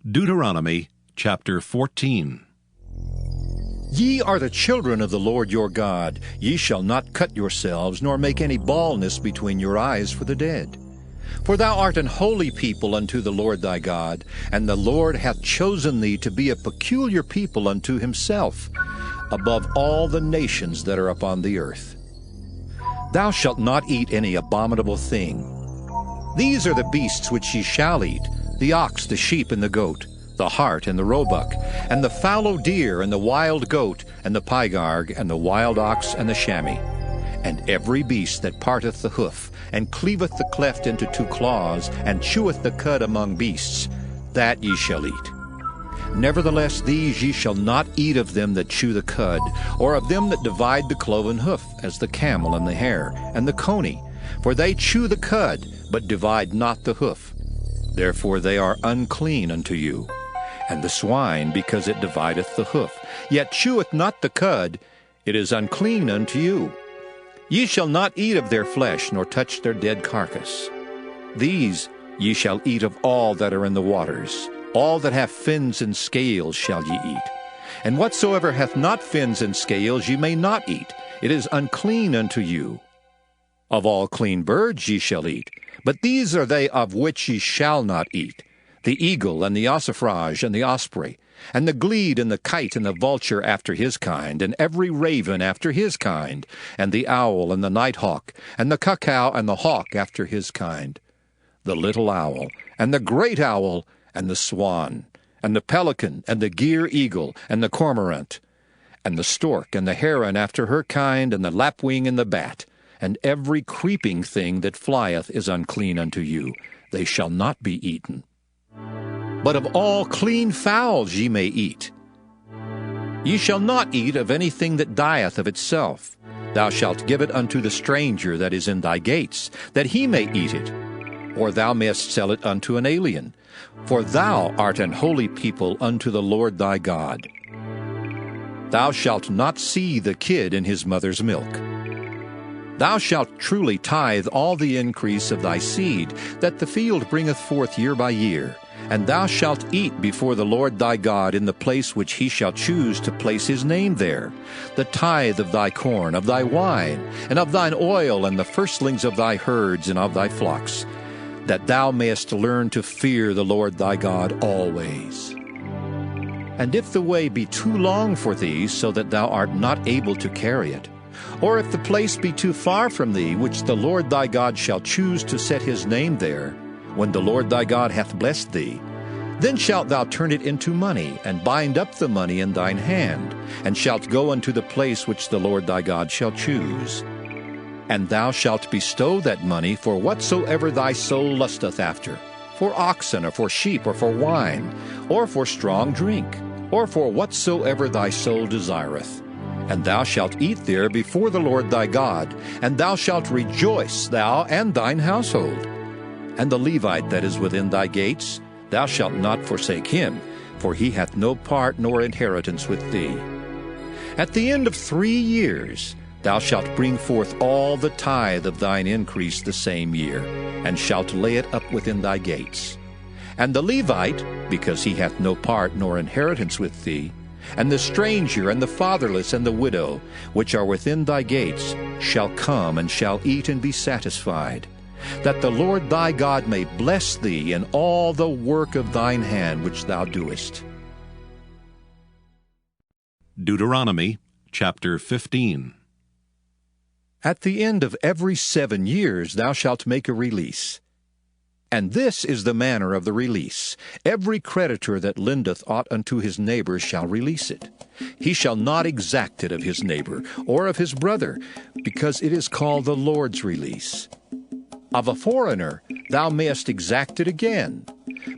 Deuteronomy chapter 14. Ye are the children of the Lord your God. Ye shall not cut yourselves, nor make any baldness between your eyes for the dead. For thou art an holy people unto the Lord thy God, and the Lord hath chosen thee to be a peculiar people unto himself, above all the nations that are upon the earth. Thou shalt not eat any abominable thing. These are the beasts which ye shall eat, the ox, the sheep, and the goat, the hart, and the roebuck, and the fallow deer, and the wild goat, and the pygarg, and the wild ox, and the chamois, and every beast that parteth the hoof, and cleaveth the cleft into two claws, and cheweth the cud among beasts, that ye shall eat. Nevertheless these ye shall not eat of them that chew the cud, or of them that divide the cloven hoof, as the camel, and the hare, and the coney, for they chew the cud, but divide not the hoof. Therefore they are unclean unto you. And the swine, because it divideth the hoof, yet cheweth not the cud, it is unclean unto you. Ye shall not eat of their flesh, nor touch their dead carcass. These ye shall eat of all that are in the waters. All that have fins and scales shall ye eat. And whatsoever hath not fins and scales ye may not eat. It is unclean unto you. Of all clean birds ye shall eat, but these are they of which ye shall not eat: the eagle, and the ossifrage, and the osprey, and the glede, and the kite, and the vulture after his kind, and every raven after his kind, and the owl, and the nighthawk, and the cuckoo, and the hawk after his kind, the little owl, and the great owl, and the swan, and the pelican, and the gyre eagle, and the cormorant, and the stork, and the heron after her kind, and the lapwing, and the bat, and every creeping thing that flieth is unclean unto you. They shall not be eaten. But of all clean fowls ye may eat. Ye shall not eat of anything that dieth of itself. Thou shalt give it unto the stranger that is in thy gates, that he may eat it. Or thou mayest sell it unto an alien. For thou art an holy people unto the Lord thy God. Thou shalt not see the kid in his mother's milk. Thou shalt truly tithe all the increase of thy seed, that the field bringeth forth year by year. And thou shalt eat before the Lord thy God in the place which he shall choose to place his name there, the tithe of thy corn, of thy wine, and of thine oil, and the firstlings of thy herds and of thy flocks, that thou mayest learn to fear the Lord thy God always. And if the way be too long for thee, so that thou art not able to carry it, or if the place be too far from thee, which the Lord thy God shall choose to set his name there, when the Lord thy God hath blessed thee, then shalt thou turn it into money, and bind up the money in thine hand, and shalt go unto the place which the Lord thy God shall choose. And thou shalt bestow that money for whatsoever thy soul lusteth after, for oxen, or for sheep, or for wine, or for strong drink, or for whatsoever thy soul desireth. And thou shalt eat there before the Lord thy God, and thou shalt rejoice, thou and thine household. And the Levite that is within thy gates, thou shalt not forsake him, for he hath no part nor inheritance with thee. At the end of 3 years thou shalt bring forth all the tithe of thine increase the same year, and shalt lay it up within thy gates. And the Levite, because he hath no part nor inheritance with thee, and the stranger, and the fatherless, and the widow, which are within thy gates, shall come and shall eat and be satisfied, that the Lord thy God may bless thee in all the work of thine hand which thou doest. Deuteronomy chapter 15. At the end of every 7 years thou shalt make a release. And this is the manner of the release. Every creditor that lendeth aught unto his neighbor shall release it. He shall not exact it of his neighbor, or of his brother, because it is called the Lord's release. Of a foreigner thou mayest exact it again.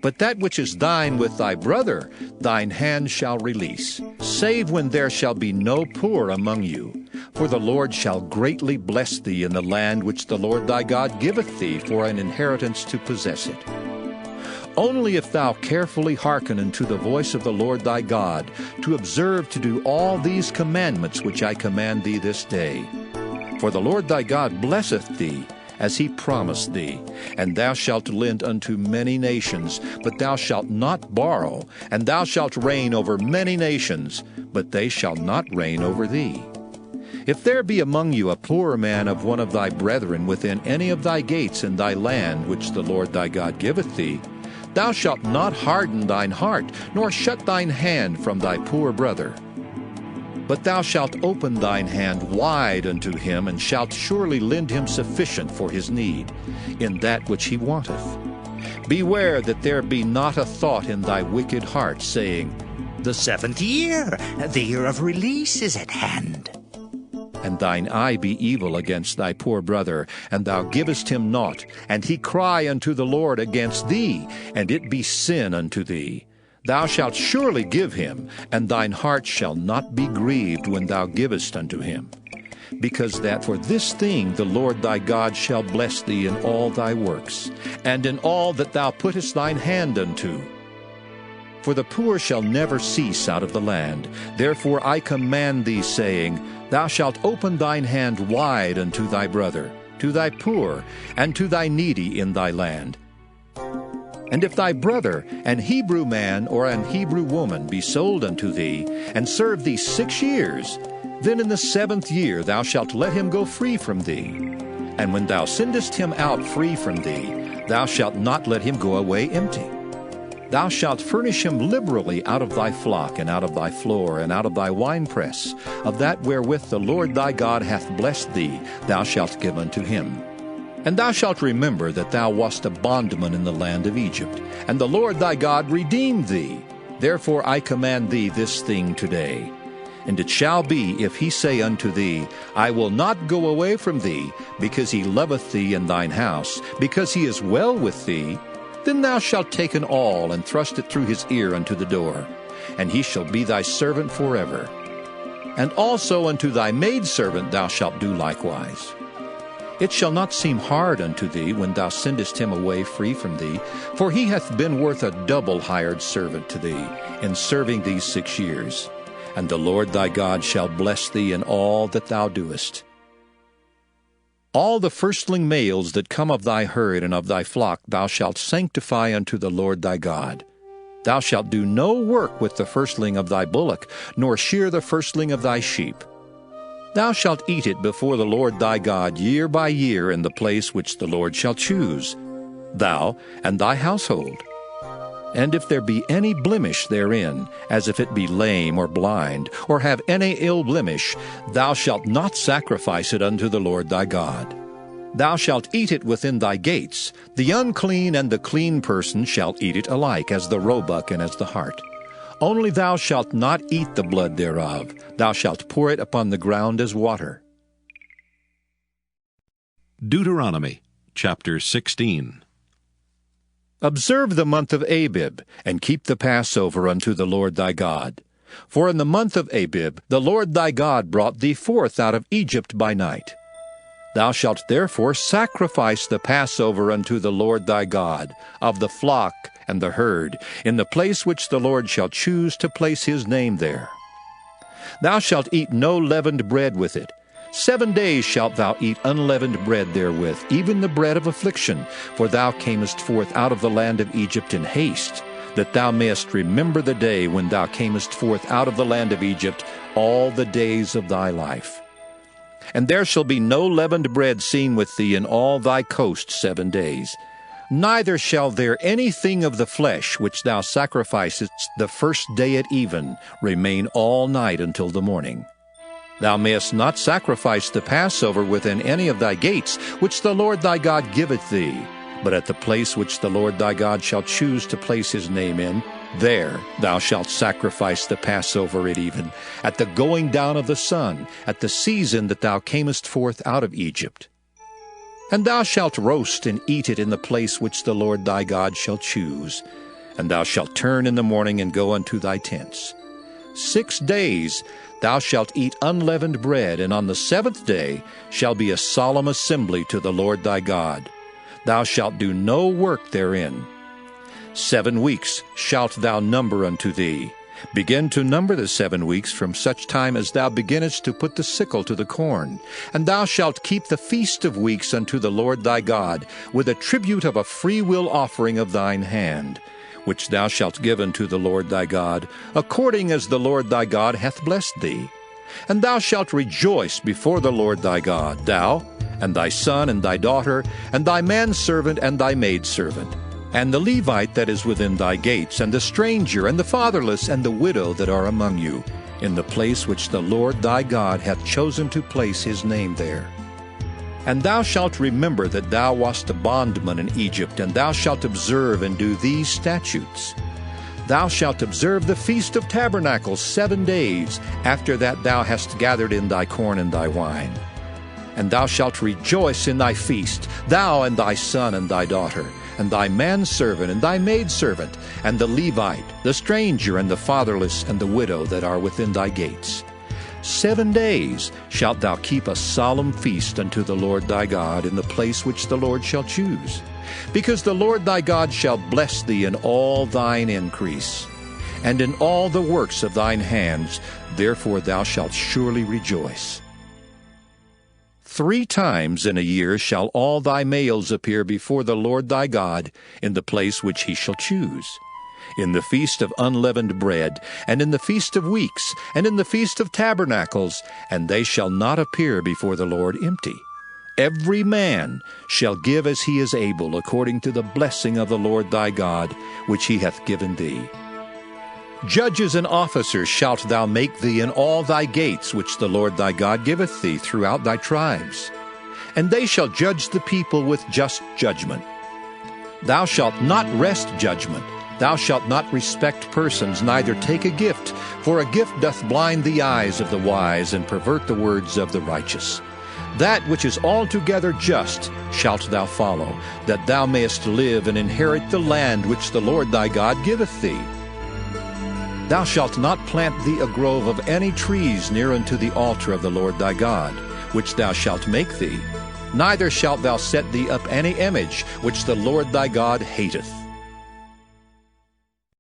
But that which is thine with thy brother, thine hand shall release, save when there shall be no poor among you. For the Lord shall greatly bless thee in the land which the Lord thy God giveth thee for an inheritance to possess it. Only if thou carefully hearken unto the voice of the Lord thy God, to observe to do all these commandments which I command thee this day. For the Lord thy God blesseth thee, as he promised thee. And thou shalt lend unto many nations, but thou shalt not borrow. And thou shalt reign over many nations, but they shall not reign over thee. If there be among you a poor man of one of thy brethren within any of thy gates in thy land which the Lord thy God giveth thee, thou shalt not harden thine heart, nor shut thine hand from thy poor brother. But thou shalt open thine hand wide unto him, and shalt surely lend him sufficient for his need, in that which he wanteth. Beware that there be not a thought in thy wicked heart, saying, The 7th year, the year of release, is at hand. And thine eye be evil against thy poor brother, and thou givest him naught, and he cry unto the Lord against thee, and it be sin unto thee. Thou shalt surely give him, and thine heart shall not be grieved when thou givest unto him. Because that for this thing the Lord thy God shall bless thee in all thy works, and in all that thou puttest thine hand unto. For the poor shall never cease out of the land. Therefore I command thee, saying, Thou shalt open thine hand wide unto thy brother, to thy poor, and to thy needy in thy land. And if thy brother, an Hebrew man or an Hebrew woman, be sold unto thee, and serve thee 6 years, then in the 7th year thou shalt let him go free from thee. And when thou sendest him out free from thee, thou shalt not let him go away empty. Thou shalt furnish him liberally out of thy flock, and out of thy floor, and out of thy winepress. Of that wherewith the Lord thy God hath blessed thee, thou shalt give unto him. And thou shalt remember that thou wast a bondman in the land of Egypt, and the Lord thy God redeemed thee. Therefore I command thee this thing today. And it shall be, if he say unto thee, I will not go away from thee, because he loveth thee and thine house, because he is well with thee, then thou shalt take an awl, and thrust it through his ear unto the door, and he shall be thy servant forever. And also unto thy maidservant thou shalt do likewise. It shall not seem hard unto thee when thou sendest him away free from thee, for he hath been worth a double hired servant to thee, in serving thee 6 years. And the Lord thy God shall bless thee in all that thou doest. All the firstling males that come of thy herd and of thy flock thou shalt sanctify unto the Lord thy God. Thou shalt do no work with the firstling of thy bullock, nor shear the firstling of thy sheep. Thou shalt eat it before the Lord thy God year by year in the place which the Lord shall choose, thou and thy household. And if there be any blemish therein, as if it be lame or blind, or have any ill blemish, thou shalt not sacrifice it unto the Lord thy God. Thou shalt eat it within thy gates. The unclean and the clean person shall eat it alike, as the roebuck and as the hart. Only thou shalt not eat the blood thereof. Thou shalt pour it upon the ground as water. Deuteronomy chapter 16. Observe the month of Abib, and keep the Passover unto the Lord thy God. For in the month of Abib the Lord thy God brought thee forth out of Egypt by night. Thou shalt therefore sacrifice the Passover unto the Lord thy God, of the flock and the herd, in the place which the Lord shall choose to place his name there. Thou shalt eat no leavened bread with it. 7 days shalt thou eat unleavened bread therewith, even the bread of affliction, for thou camest forth out of the land of Egypt in haste, that thou mayest remember the day when thou camest forth out of the land of Egypt all the days of thy life. And there shall be no leavened bread seen with thee in all thy coast 7 days. Neither shall there anything of the flesh which thou sacrificest the first day at even remain all night until the morning. Thou mayest not sacrifice the Passover within any of thy gates, which the Lord thy God giveth thee, but at the place which the Lord thy God shall choose to place his name in, there thou shalt sacrifice the Passover at even, at the going down of the sun, at the season that thou camest forth out of Egypt. And thou shalt roast and eat it in the place which the Lord thy God shall choose, and thou shalt turn in the morning and go unto thy tents. 6 days thou shalt eat unleavened bread, and on the 7th day shall be a solemn assembly to the Lord thy God. Thou shalt do no work therein. 7 weeks shalt thou number unto thee, Begin to number the 7 weeks from such time as thou beginnest to put the sickle to the corn. And thou shalt keep the feast of weeks unto the Lord thy God, with a tribute of a freewill offering of thine hand, which thou shalt give unto the Lord thy God, according as the Lord thy God hath blessed thee. And thou shalt rejoice before the Lord thy God, thou, and thy son, and thy daughter, and thy manservant, and thy maidservant, and the Levite that is within thy gates, and the stranger, and the fatherless, and the widow that are among you, in the place which the Lord thy God hath chosen to place his name there. And thou shalt remember that thou wast a bondman in Egypt, and thou shalt observe and do these statutes. Thou shalt observe the Feast of Tabernacles 7 days, after that thou hast gathered in thy corn and thy wine. And thou shalt rejoice in thy feast, thou and thy son and thy daughter, and thy manservant and thy maidservant, and the Levite, the stranger, and the fatherless, and the widow that are within thy gates. 7 days shalt thou keep a solemn feast unto the Lord thy God in the place which the Lord shall choose. Because the Lord thy God shall bless thee in all thine increase, and in all the works of thine hands, therefore thou shalt surely rejoice. 3 times in a year shall all thy males appear before the Lord thy God in the place which he shall choose, in the feast of unleavened bread, and in the feast of weeks, and in the feast of tabernacles, and they shall not appear before the Lord empty. Every man shall give as he is able, according to the blessing of the Lord thy God, which he hath given thee. Judges and officers shalt thou make thee in all thy gates, which the Lord thy God giveth thee throughout thy tribes. And they shall judge the people with just judgment. Thou shalt not wrest judgment. Thou shalt not respect persons, neither take a gift, for a gift doth blind the eyes of the wise, and pervert the words of the righteous. That which is altogether just shalt thou follow, that thou mayest live and inherit the land which the Lord thy God giveth thee. Thou shalt not plant thee a grove of any trees near unto the altar of the Lord thy God, which thou shalt make thee, neither shalt thou set thee up any image which the Lord thy God hateth.